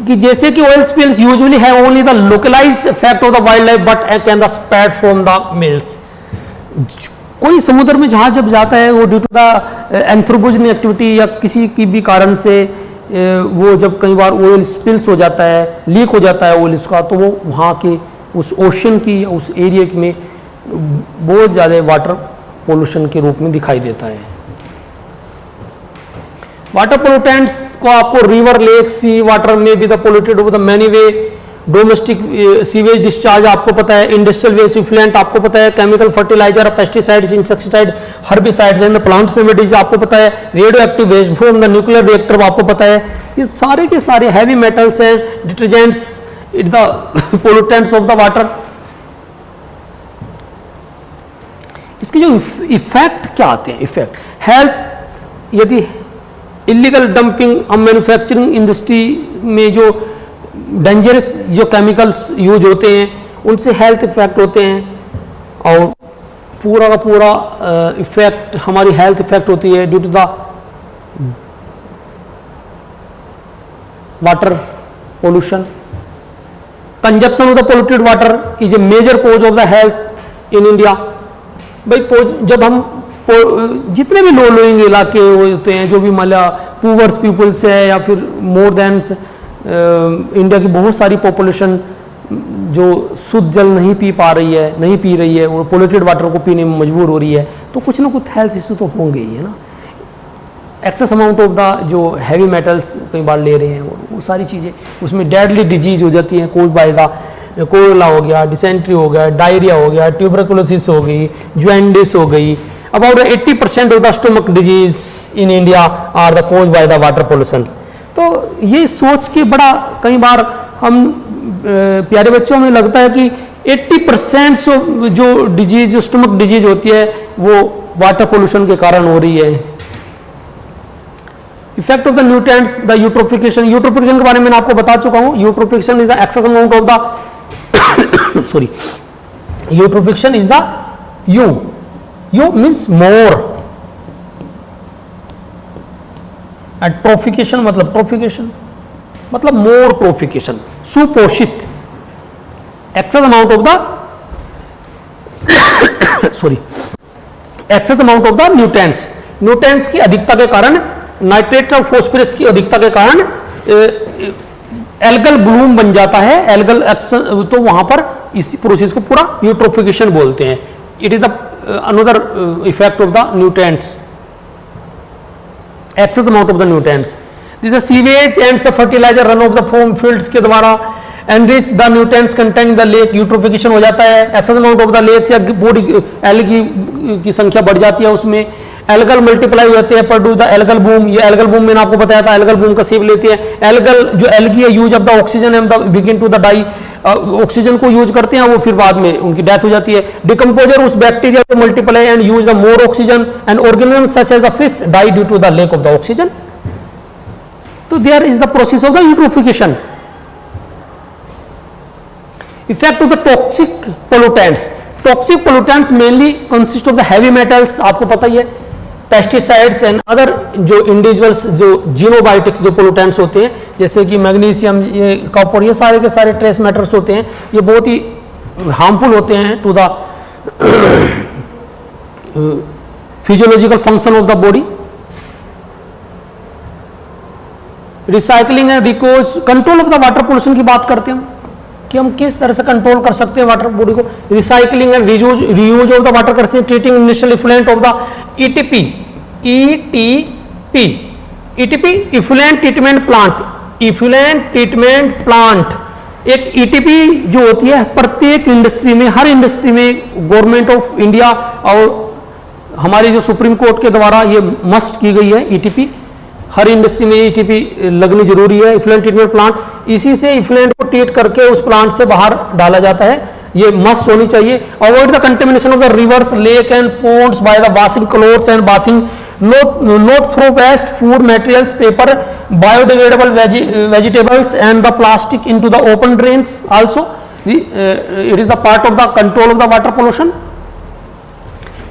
कि जैसे कि oil spills usually have only the localized effect of the wildlife but can the spread from the mills. कोई समुद्र में जहाज जब जाता है वो due to the anthropogenic activity या किसी की भी कारण से वो जब कई बार ऑयल स्पिल्स हो जाता है, लीक हो जाता है ऑयल उसका, तो वो वहाँ के उस ओशन की, उस एरिया में बहुत ज़्यादा वाटर पोल्यूशन के रूप में दिखाई देता है। वाटर पोल्यूटेंट्स को आपको रिवर, लेक, सी वाटर में भी the polluted of the many way, domestic sewage discharge आपको पता है, इंडस्ट्रियल वेस्ट इफ्लुएंट आपको पता है, chemical fertiliser, pesticides, insecticide, herbicides and plants remedies आपको पता है, radioactive waste from the nuclear reactor आपको पता है। ये सारे के सारे हैवी मेटल्स हैं, detergents, the pollutants of the water. इसके जो इफेक्ट क्या आते हैं, इफेक्ट हेल्थ, यदि इलीगल डंपिंग, मैन्युफैक्चरिंग इंडस्ट्री में जो डेंजरस जो केमिकल्स यूज होते हैं उनसे हेल्थ इफेक्ट होते हैं, और पूरा का पूरा इफेक्ट हमारी हेल्थ इफेक्ट होती है due to the water pollution. Consumption of the polluted water is a major cause of the health in India. भाई जब हम जितने भी लो लोइंग इलाके होते हैं, जो भी मतलब पुअर्स पीपल्स है या फिर मोर देन इंडिया की बहुत सारी पॉपुलेशन जो शुद्ध जल नहीं पी पा रही है, नहीं पी रही है, और पोल्यूटेड वाटर को पीने में मजबूर हो रही है, तो कुछ ना कुछ हेल्थ इश्यू तो होंगे ही, है ना। एक्सेस अमाउंट ऑफ द जो हैवी मेटल्स कई बार ले रहे हैं, वो सारी चीज़ें उसमें डेडली डिजीज हो जाती हैं कोज बाय द कोरोला हो गया, डिसेंट्री हो गया, डायरिया हो गया, ट्यूबरकुलोसिस हो गई, ज्वेंडिस हो गई। About 80% of the stomach disease in India are the cause by the water pollution. तो ये सोच के बड़ा कई बार हम प्यारे बच्चों में लगता है कि 80% जो डिजीज, जो स्टोमक डिजीज होती है वो वाटर पोल्यूशन के कारण हो रही है। Effect of the nutrients, the eutrophication. Eutrophication के बारे में मैं आपको बता चुका हूं। Eutrophication is the excess amount of the sorry, eutrophication is the you means more, and trophication मतलब ट्रोफिकेशन मतलब मोर ट्रोफिकेशन, सुपोषित। Excess amount of the sorry, excess amount of the nutrients, nutrients की अधिकता के कारण, नाइट्रेट और फॉस्फोरस की अधिकता के कारण एल्गल ब्लूम बन जाता है। एल्गल, तो वहां पर इस प्रोसेस को पूरा यूट्रोफिकेशन बोलते हैं। It is the another effect of the nutrients, excess amount of the nutrients. This sewage and the fertiliser run off the farm fields के द्वारा enrich the nutrients content in the lake, eutrophication हो जाता है। Excess amount of the lakes या बॉडी एल्गी की संख्या बढ़ जाती है उसमें। एल्गल मल्टीप्लाई होते हैं, प्रोड्यूस द एल्गल बूम। ये एल्गल बूम मैंने आपको बताया था, एल्गल बूम का शेप लेती है। एल्गल जो एल्गी है, use of the oxygen and the begin to the die, oxygen को यूज करते हैं वो फिर बाद में उनकी डेथ हो जाती है। डिकम्पोजर उस बैक्टीरिया को multiply and use the more oxygen and organism such as the fish die due to the lack of the oxygen. तो there is the process of the eutrophication. Effect of the toxic pollutants. Toxic pollutants mainly consist of the heavy metals, आपको पता ही है, पेस्टिसाइड्स एंड अदर जो इंडिविजुअल्स, जो जीनोबायोटिक्स जो पोल्यूटेंट्स होते हैं, जैसे कि मैग्नीशियम, ये कॉपर, ये सारे के सारे ट्रेस मेटल्स होते हैं। ये बहुत ही हार्मफुल होते हैं to the physiological function of the body. Recycling and रिकोज, control of the water pollution की बात करते हैं कि हम किस तरह से कंट्रोल कर सकते हैं वाटर बॉडी को। Recycling and reuse of the water करते हैं। Treating industrial effluent of the ETP, effluent treatment plant. Effluent treatment plant एक ईटीपी जो होती है प्रत्येक इंडस्ट्री में, हर इंडस्ट्री में गवर्नमेंट ऑफ इंडिया और हमारे जो सुप्रीम कोर्ट के द्वारा ये मस्ट की गई है। ईटीपी हर इंडस्ट्री में ईटीपी लगनी जरूरी है। इफ्लुएंट ट्रीटमेंट प्लांट, इसी से इफ्लुएंट को ट्रीट करके उस प्लांट से बाहर डाला जाता है, ये मस्ट होनी चाहिए। Avoid the contamination of the rivers, lake and ponds by the washing clothes and bathing. Not throw waste food materials, paper, biodegradable vegetables and the plastic into the open drains also. It is the part of the control of the water pollution.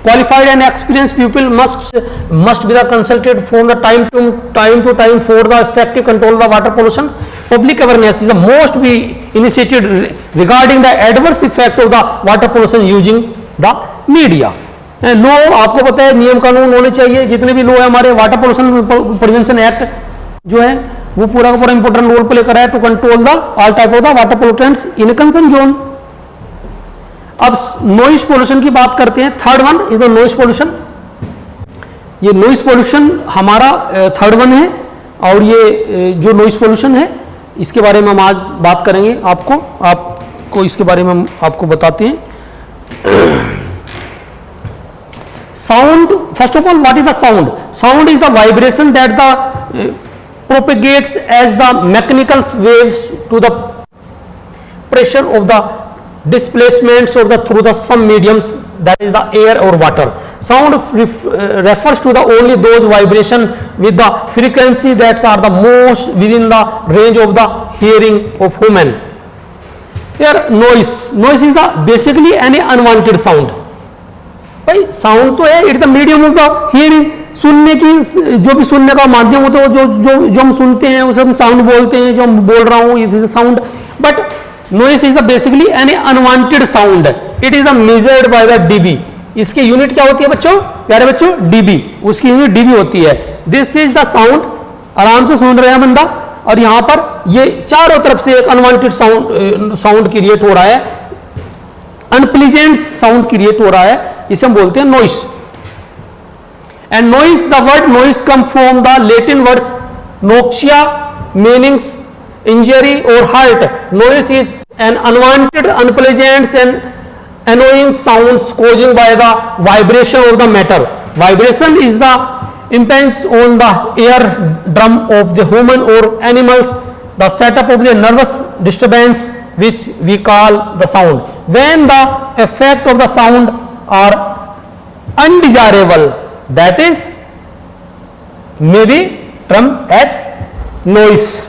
Qualified and experienced people must be consulted from the time to time for the effective control of the water pollution. Public awareness is the most be initiated regarding the adverse effect of the water pollution using the media. लो आपको पता है, नियम कानून होने चाहिए, जितने भी लो है हमारे। वाटर पोल्यूशन प्रिवेंशन एक्ट जो है वो पूरा का पूरा इंपॉर्टेंट रोल प्ले कर रहा है to control the all type of the water pollutants in concern zone. अब नॉइज पोल्यूशन की बात करते हैं। Third one is the noise pollution. ये नॉइज पोल्यूशन हमारा थर्ड वन है, और ये जो नॉइज पोल्यूशन है इसके बारे में हम आज बात करेंगे। आपको इसके बारे में हम आपको बताते हैं। Sound, first of all what is the sound? Sound is the vibration that the propagates as the mechanical waves to the pressure of the displacements of the through the some mediums, that is the air or water. Sound refers to the only those vibration with the frequency that are the most within the range of the hearing of human. Here noise is the basically any unwanted sound. भाई साउंड तो है, it the medium of the hearing, सुनने की, जो भी सुनने का माध्यम होता है, जो हम सुनते हैं उसे हम साउंड बोलते हैं। जो हम बोल रहा हूँ it is sound, but noise is the basically any unwanted sound. It is the measured by the dB. इसकी यूनिट क्या होती है बच्चों, प्यारे बच्चों? डीबी। उसकी यूनिट डीबी होती है। दिस इज द साउंड, आराम से सुन रहे हैं बंदा, और यहां पर ये चारों तरफ से एक अनवांटेड साउंड क्रिएट हो रहा है, अनप्लीजेंट साउंड क्रिएट हो रहा है, इसे हम बोलते हैं noise. And noise, the word noise come from the Latin words noxia, meanings injury or hurt. Noise is an unwanted, unpleasant and annoying sounds caused by the vibration of the matter. Vibration is the impinge on the ear drum of the human or animals, the setup of the nervous disturbance which we call the sound. When the effect of the sound are undesirable, that is may be termed as noise.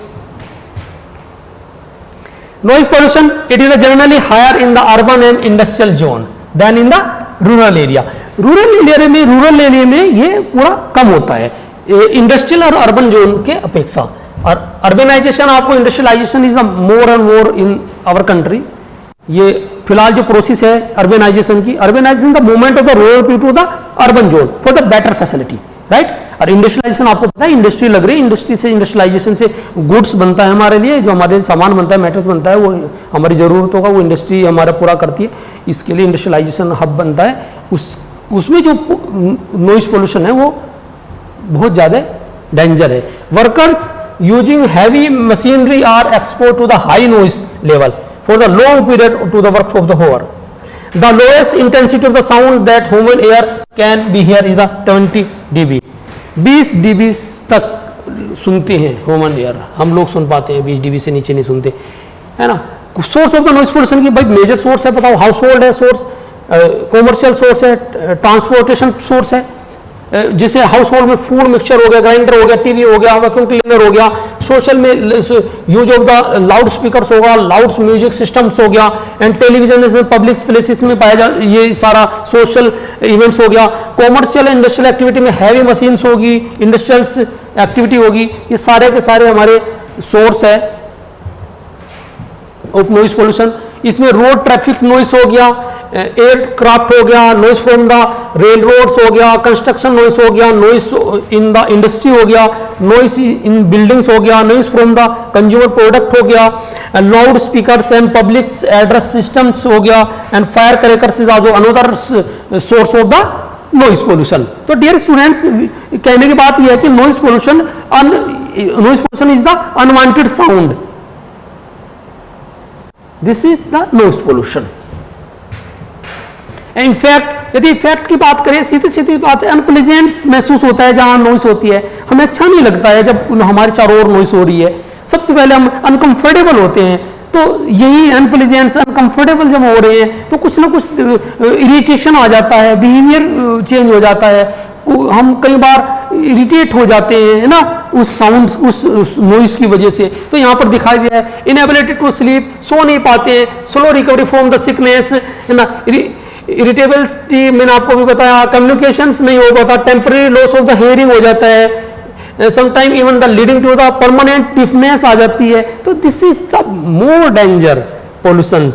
Noise pollution, it is generally higher in the urban and industrial zone than in the rural area. Rural area में ये पूरा कम होता है इंडस्ट्रियल और अर्बन जोन के अपेक्षा. और अर्बनाइजेशन, आपको industrialisation is the more and more in our country. ये फिलहाल जो प्रोसेस है अर्बनाइजेशन की, urbanisation the movement of the rural people to the urban zone for the better facility, right. और इंडस्ट्रियलाइजेशन आपको पता है, इंडस्ट्री लग रही है, इंडस्ट्री से इंडस्ट्रियलाइजेशन से गुड्स बनता है हमारे लिए, जो हमारे सामान बनता है, मेटल्स बनता है, वो हमारी ज़रूरतों का वो इंडस्ट्री हमारा पूरा करती है. इसके लिए इंडस्ट्रियलाइजेशन हब बनता है. उसमें जो नॉइज पोल्यूशन है वो बहुत ज़्यादा डेंजर है. Workers using heavy machinery are expose to the high noise level for the long period to the work of the hour. The lowest intensity of the sound that human ear can be hear is the 20 dB. 20 dB तक सुनते हैं ह्यूमन एयर, हम लोग सुन पाते हैं, 20 dB से नीचे नहीं सुनते, है ना. Source of the noise pollution की भाई मेजर सोर्स है, बताओ. हाउस होल्ड है सोर्स, कॉमर्शियल सोर्स है, ट्रांसपोर्टेशन सोर्स है, जैसे हाउस होल्ड में फूड मिक्सचर हो गया, ग्राइंडर हो गया, टीवी हो गया, वैक्यूम क्लीनर हो गया. सोशल में use of the loud speakers होगा, लाउड म्यूजिक सिस्टम्स हो गया. एंड टेलीविजन जैसे पब्लिक प्लेसेस में पाया जा, ये सारा सोशल इवेंट्स हो गया. कॉमर्शियल इंडस्ट्रियल एक्टिविटी में हैवी मशीन्स होगी, इंडस्ट्रियल एक्टिविटी होगी. ये सारे के सारे हमारे सोर्स है ऑफ नॉइज पोल्यूशन. इसमें रोड ट्रैफिक नॉइस हो गया, एयरक्राफ्ट हो गया, noise from the railroads हो गया, कंस्ट्रक्शन नॉइस हो गया, नॉइस इन द इंडस्ट्री हो गया, नॉइस इन बिल्डिंग्स हो गया, noise from the consumer product हो गया, loud speakers and public address systems हो गया. And fire crackers is also another source of the noise pollution. तो डियर स्टूडेंट्स, कहने की बात यह है कि noise pollution is the unwanted sound. This is the noise pollution. In fact यदि इफेक्ट की बात करें, सीधी सीधी बात है, अनप्लेजेंट महसूस होता है जहां नॉइस होती है. हमें अच्छा नहीं लगता है जब हमारे चारों ओर नॉइस हो रही है. सबसे पहले हम अनकंफर्टेबल होते हैं. तो यही अनप्लेजेंट अनकंफर्टेबल जब हो रहे हैं तो कुछ ना कुछ इरिटेशन आ जाता है, बिहेवियर चेंज हो जाता है. हम कई बार इरिटेट हो जाते हैं, है ना, उस साउंड, उस नॉइस की वजह से. तो यहाँ पर दिखाई दिया है इनएबिलिटी टू स्लीप, सो नहीं पाते हैं, slow recovery from the sickness, है ना. इरिटेबिलिटी मैंने आपको भी बताया, कम्युनिकेशंस नहीं हो पाता, temporary loss of the hearing हो जाता है, sometime even the leading to the permanent deafness आ जाती है. तो this is the more danger pollution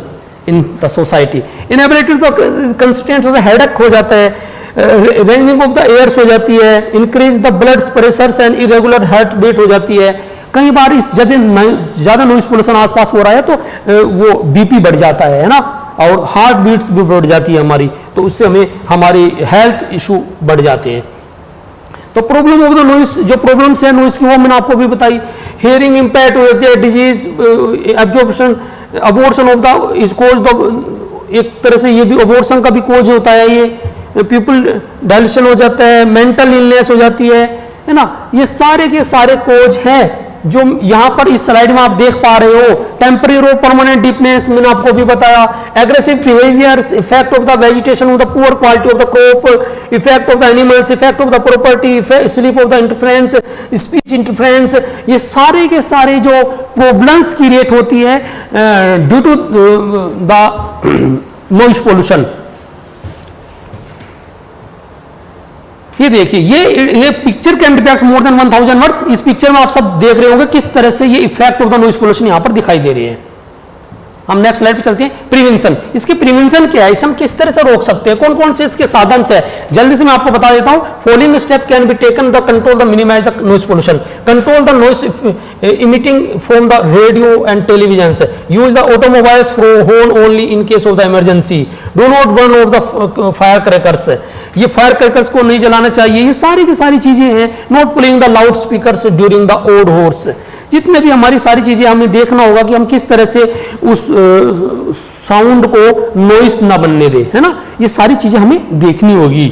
in the society. Inability to consistence of the headache हो जाता है, रेंजिंग ऑफ द एयर्स हो जाती है, increase the blood pressures and irregular heart beat हो जाती है. कई बार इस ज्यादा नॉइस पोल्यूशन आसपास हो रहा है तो वो बीपी बढ़ जाता है ना, और हार्ट बीट्स भी बढ़ जाती है हमारी. तो उससे हमारी हेल्थ इशू बढ़ जाते हैं. तो प्रॉब्लम ऑफ द नॉइस, जो प्रॉब्लम्स है नॉइस की वो मैंने आपको भी बताई. हियरिंग इम्पैक्ट हो जाती है, disease absorption, abortion of the is cause the, एक तरह से ये भी अबॉर्शन का भी कोज होता है. ये पीपल डायलेशन हो जाता है, मेंटल इलनेस हो जाती है ना. ये सारे के सारे कोज हैं जो यहां पर इस स्लाइड में आप देख पा रहे हो. टेम्परेरी परमानेंट डीपनेस मैंने आपको भी बताया, aggressive behaviours, effect of the vegetation of the poor quality of the crop, effect of the animals, effect of the property, sleep of the interference, speech interference. ये सारे के सारे जो प्रॉब्लम्स क्रिएट होती है due to the noise pollution. ये देखिए, ये picture can depict more than 1000 words. इस पिक्चर में आप सब देख रहे होंगे किस तरह से ये effect of the noise pollution यहां पर दिखाई दे रही है. हम नेक्स्ट स्लाइड पे चलते हैं. प्रिवेंशन, इसकी प्रिवेंशन क्या है, इसे हम किस तरह से रोक सकते हैं, कौन कौन से इसके साधन है, जल्दी से मैं आपको बता देता हूं. Following step can be taken the control the minimise the noise pollution. Control the noise emitting from the radio and television. Use the automobiles horn only in case of the emergency. Do not burn of the fire crackers. ये फायर क्रैकर्स को नहीं जलाना चाहिए. ये सारी की सारी चीजें हैं. Not playing the loud speakers during the odd horse. जितने भी हमारी सारी चीजें हमें देखना होगा कि हम किस तरह से उस साउंड को नॉइस ना बनने दे, है ना, ये सारी चीजें हमें देखनी होगी।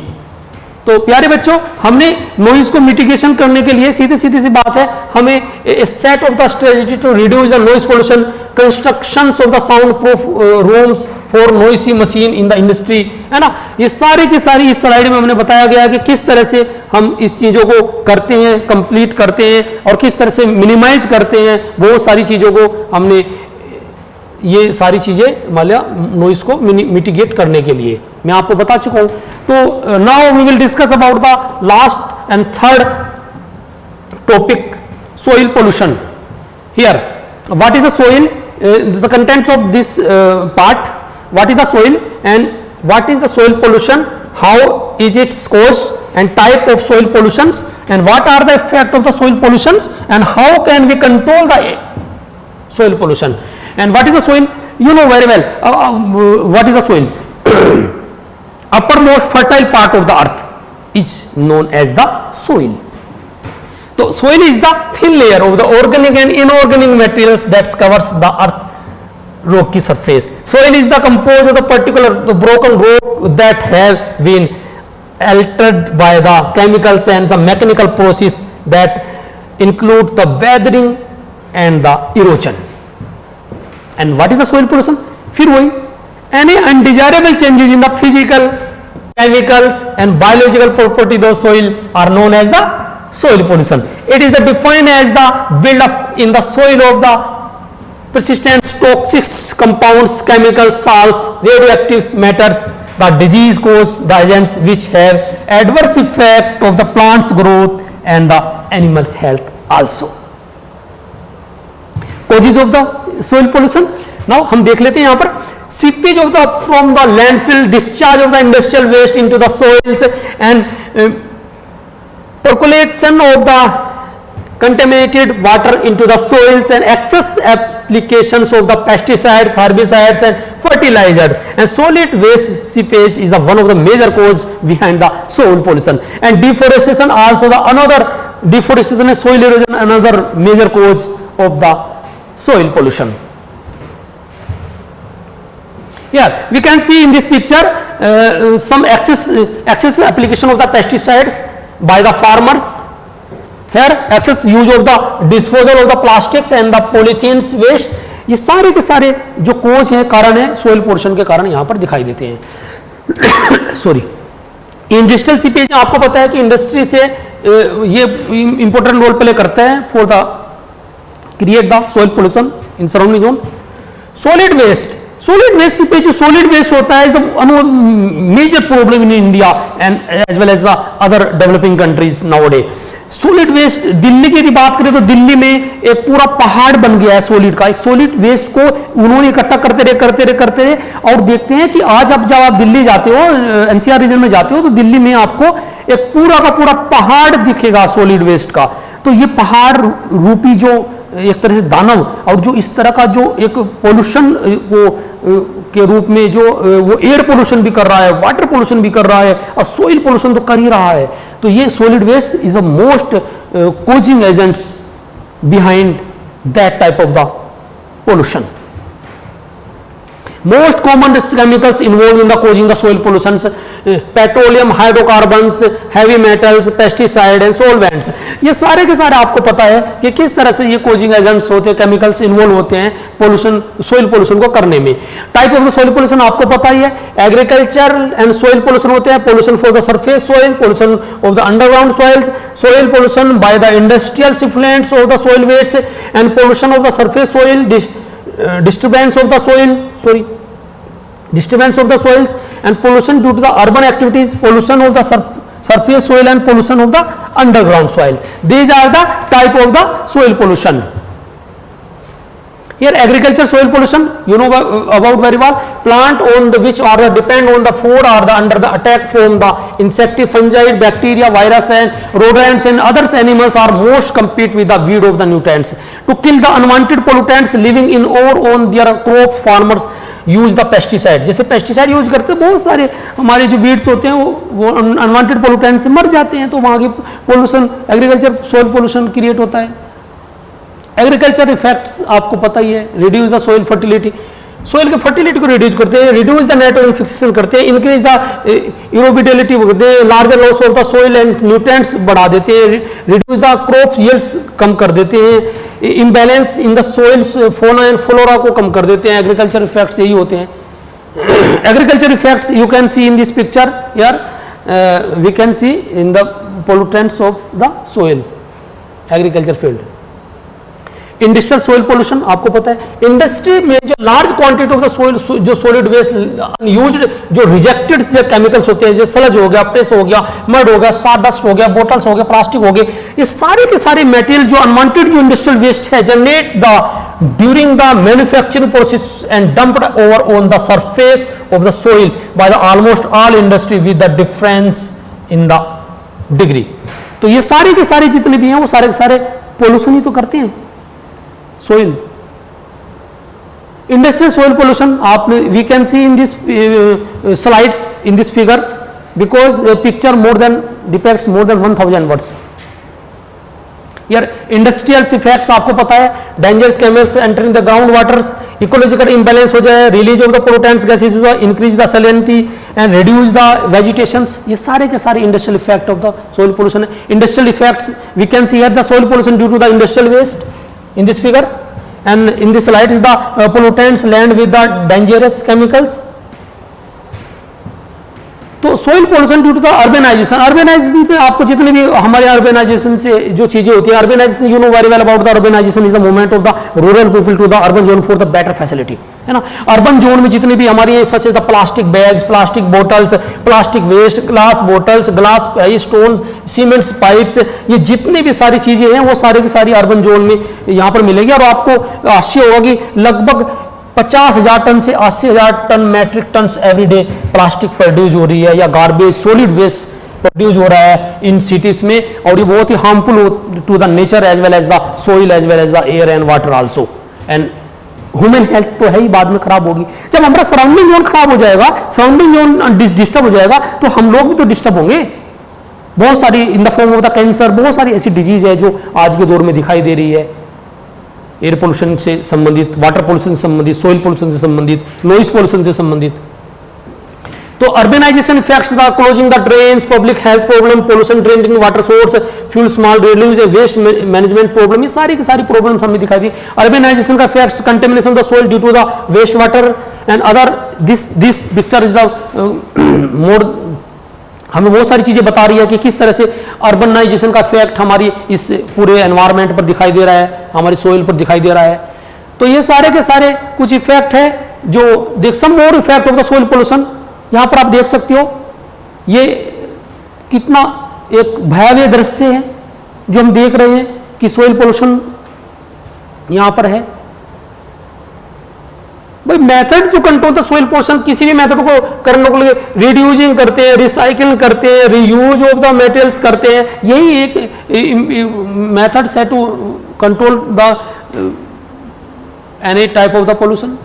तो प्यारे बच्चों, हमने नॉइज को मिटिगेशन करने के लिए सीधी सी बात है, हमें set of the strategy to reduce the noise pollution, constructions of the sound proof rooms for noisy machine in the industry, है ना, ये सारी की सारी इस स्लाइड में हमने बताया गया कि किस तरह से हम इस चीजों को करते हैं, कंप्लीट करते हैं और किस तरह से मिनिमाइज करते हैं। बहुत सारी चीजों को हमने, ये सारी चीजें मान लिया नॉइज को मिटिगेट करने के लिए मैं आपको बता चुका हूं। तो now we will discuss about the last and third topic, soil pollution. Here what is the soil, the contents of this part, what is the soil and what is the soil pollution, how is its caused and type of soil pollutions and what are the effect of the soil pollutions and how can we control the soil pollution. And what is the soil? You know very well. What is the soil? Uppermost fertile part of the earth is known as the soil. So soil is the thin layer of the organic and inorganic materials that covers the earth rocky surface. Soil is the composed of the particular the broken rock that have been altered by the chemicals and the mechanical process that include the weathering and the erosion. And what is the soil pollution? फिर वही, any undesirable changes in the physical, chemicals and biological properties of soil are known as the soil pollution. It is defined as the build-up in the soil of the persistent toxic compounds, chemicals, salts, radioactive matters, the disease-caused agents which have adverse effect of the plant's growth and the animal health also. Causes of the soil pollution. Now हम देख लेते हैं यहाँ पर, seepage of the from the landfill, discharge of the industrial waste into the soils and percolation of the contaminated water into the soils and excess applications of the pesticides, herbicides and fertilizers and solid waste seepage is the one of the major cause behind the soil pollution. And deforestation also the another, deforestation and soil erosion another major cause of the soil pollution. Here we can see in this picture some excess application of the pesticides by the farmers. Here excess use of the disposal of the plastics and the polythenes waste. ये सारे के सारे जो कोज है, कारण है सोइल पोल्यूशन के कारण यहाँ पर दिखाई देते हैं। सॉरी, इंडस्ट्रियल सीपेज आपको पता है कि इंडस्ट्री से ये इंपॉर्टेंट रोल प्ले करते हैं for the create the soil pollution in surrounding zone. Solid waste seepage, जो solid waste होता है, the major problem in India and as well as the other developing countries nowadays. Solid waste, Delhi की बात करें तो दिल्ली में एक पूरा पहाड़ बन गया है सोलिड का। एक सोलिड वेस्ट को उन्होंने इकट्ठा करते रहे और देखते हैं कि आज अब जब आप दिल्ली जाते हो, एनसीआर रीजन में जाते हो, तो दिल्ली में आपको एक पूरा का पूरा पहाड़ दिखेगा सोलिड वेस्ट का। तो ये पहाड़ रूपी जो एक तरह से दानव और जो इस तरह का जो एक पोल्यूशन को के रूप में जो वो एयर पोल्यूशन भी कर रहा है, वाटर पोल्यूशन भी कर रहा है और सोइल पोल्यूशन तो कर ही रहा है। तो ये solid waste is the most causing agents behind that type of the pollution. Most common chemicals involved in the causing the soil pollution, petroleum, hydrocarbons, heavy metals, pesticide and solvents. ये सारे के सारे आपको पता है कि किस तरह से ये causing agents होते हैं, chemicals इन्वॉल्व होते हैं पोल्यूशन, सोइल पोल्यूशन को करने में। Type of the soil pollution आपको पता ही है, एग्रीकल्चर एंड सोइल पोल्यूशन होते हैं, pollution for the surface soil, pollution of the underground soils, soil pollution by the industrial effluents of the soil waste and pollution of the surface soil, disturbance of the soils and pollution due to the urban activities, pollution of the surface soil and pollution of the underground soil. These are the type of the soil pollution. Here agriculture soil pollution, you know about very well. Plant on the which are depend on the food are the under the attack from the insecti, fungi, bacteria, virus and rodents and others animals are most compete with the weed of the nutrients. To kill the unwanted pollutants living in or on their crop, farmers use the pesticide. जैसे पेस्टिसाइड यूज करते हैं, बहुत सारे हमारे जो वीड्स होते हैं वो अनवांटेड पोल्यूटेंट से मर जाते हैं, तो वहाँ की pollution, agriculture soil pollution create होता है। एग्रीकल्चर इफेक्ट्स आपको पता ही है, reduce the soil fertility, soil की फर्टिलिटी को रिड्यूस करते हैं, रिड्यूस द नाइट्रोजन फिक्सेशन करते हैं, इंक्रीज द इरोबिलिटी करते हैं, larger loss of the soil and nutrients बढ़ा देते हैं, रिड्यूस द क्रॉप यील्ड्स कम कर देते हैं, imbalance in the soil fauna and flora को कम कर देते हैं। एग्रीकल्चर इफेक्ट्स यही होते हैं। Agriculture effects you can see in this picture यार, we can see in the pollutants of the soil, agriculture field. Industrial soil pollution आपको पता है, इंडस्ट्री में जो large quantity of the soil, जो सॉलिड वेस्ट अनयूज्ड, जो रिजेक्टेड केमिकल्स होते हैं, जैसे सलज हो गया, प्रेस हो गया, मड हो गया, साडस्ट हो गया, बोटल्स हो गया, प्लास्टिक हो गए, ये सारे के सारे मटेरियल जो अनवांटेड जो इंडस्ट्रियल वेस्ट है generate the during the manufacturing process and dumped over on the surface of the soil by the almost all industry with the difference in the degree. तो ये सारे के सारे जितने भी हैं वो सारे के सारे पोल्यूशन ही तो करते हैं सोइल। इंडस्ट्रियल सोइल पोल्यूशन आपने we can see in this slides in this figure because picture more than depicts more than 1000 words. यार इंडस्ट्रियल इफेक्ट्स आपको पता है, dangerous chemicals entering the ground waters, ecological imbalance हो जाए, release of the pollutants gases, increase the salinity and reduce the vegetations, ये सारे के सारे industrial effect of the soil pollution है। Industrial effects we can C here the soil pollution due to the industrial waste in this figure, and in this slide is the pollutants land with the dangerous chemicals. तो soil pollution due to the urbanisation, urbanisation से आपको जितने भी हमारे अर्बेनाइजेशन से जो चीजें होती है, urbanisation you know very well about the urbanisation is the movement of the rural people to the urban zone for the better facility, है ना। अर्बन जोन में जितने भी हमारी such as the plastic bags, plastic bottles, plastic waste, glass bottles, glass stones, cements, pipes, ये जितनी भी सारी चीजें हैं वो सारी की सारी अर्बन जोन में यहाँ पर मिलेगी। और आपको आश्चर्य होगा कि लगभग 50,000 टन से 80,000 ton metric ton every day plastic produce हो रही है, या गार्बेज सॉलिड वेस्ट प्रोड्यूस हो रहा है इन सिटीज में, और ये बहुत ही harmful to the nature as well as the soil as well as the air and water also, and human health तो है ही, बाद में खराब होगी। जब हमारा सराउंडिंग जोन खराब हो जाएगा, सराउंडिंग जोन डिस्टर्ब हो जाएगा, तो हम लोग भी तो डिस्टर्ब होंगे। बहुत सारी इन the form of the cancer, बहुत सारी ऐसी डिजीज है जो आज के दौर में दिखाई दे रही है, एयर पोल्यूशन से संबंधित, वाटर पोल्यूशन से संबंधित, सोइल पोल्यूशन से संबंधित, नॉइज पोल्यूशन से संबंधित। तो urbanisation effects the closing the drains, public health problem, pollution draining water source, fuel small release, waste management problem, ये सारी की सारी प्रॉब्लम्स हमें दिखाई दी। अर्बेनाइजेशन का effects, contamination of the soil due to the waste water and other, this picture is the more, हमें बहुत सारी चीजें बता रही है कि किस तरह से अर्बनाइजेशन का इफेक्ट हमारी इस पूरे एनवायरनमेंट पर दिखाई दे रहा है, हमारी सोइल पर दिखाई दे रहा है। तो ये सारे के सारे कुछ इफेक्ट है जो देख, some more effect of the soil pollution, यहां पर आप देख सकते हो। ये कितना एक भयावह दृश्य है जो हम देख रहे हैं कि सोइल पोल्यूशन यहां पर है। भाई method to control the soil pollution, किसी भी मेथड को करने को लिए रिड्यूसिंग करते हैं, रिसाइकिल करते हैं, रीयूज ऑफ द मटेरियल्स करते हैं, यही एक मेथड है to control the any type of the pollution.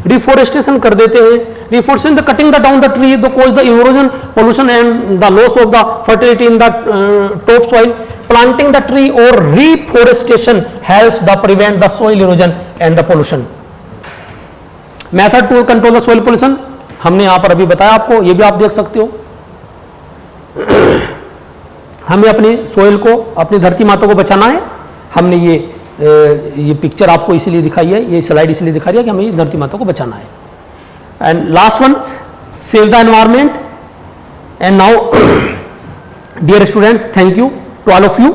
Reforestation कर देते हैं, reforestation the cutting the down the tree the cause the erosion pollution and the loss of the fertility in the top soil, planting the tree और reforestation helps the prevent the soil erosion and the pollution. Method to control the soil pollution हमने यहां पर अभी बताया आपको, ये भी आप देख सकते हो। हमें अपनी सोइल को, अपनी धरती माता को बचाना है। हमने ये पिक्चर आपको इसीलिए दिखाई है, ये स्लाइड इसलिए दिखा रही है कि हमें धरती माता को बचाना है। And last one, save the environment. And now dear students, thank you to all of you.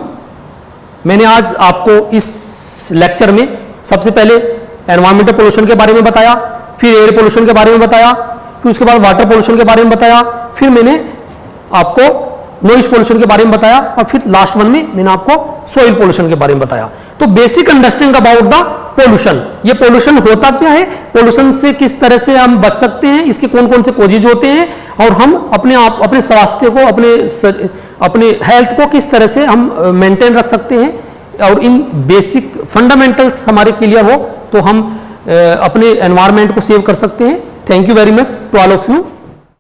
मैंने आज आपको इस लेक्चर में सबसे पहले एनवायरमेंटल पोल्यूशन के बारे में बताया, फिर एयर पोल्यूशन के बारे में बताया, फिर उसके बाद वाटर पोल्यूशन के बारे में बताया, फिर मैंने आपको नॉइज पोल्यूशन के बारे में बताया, और फिर लास्ट वन में मैंने आपको सोइल पोल्यूशन के बारे में बताया। तो basic understanding about the pollution, ये पोल्यूशन होता क्या है, पोल्यूशन से किस तरह से हम बच सकते हैं, इसके कौन कौन से कॉजेज होते हैं, और हम अपने स्वास्थ्य को, अपने हेल्थ को किस तरह से हम मेंटेन रख सकते हैं, और इन बेसिक फंडामेंटल्स हमारे क्लियर हो तो हम अपने एनवायरनमेंट को सेव कर सकते हैं। Thank you very much to all of you.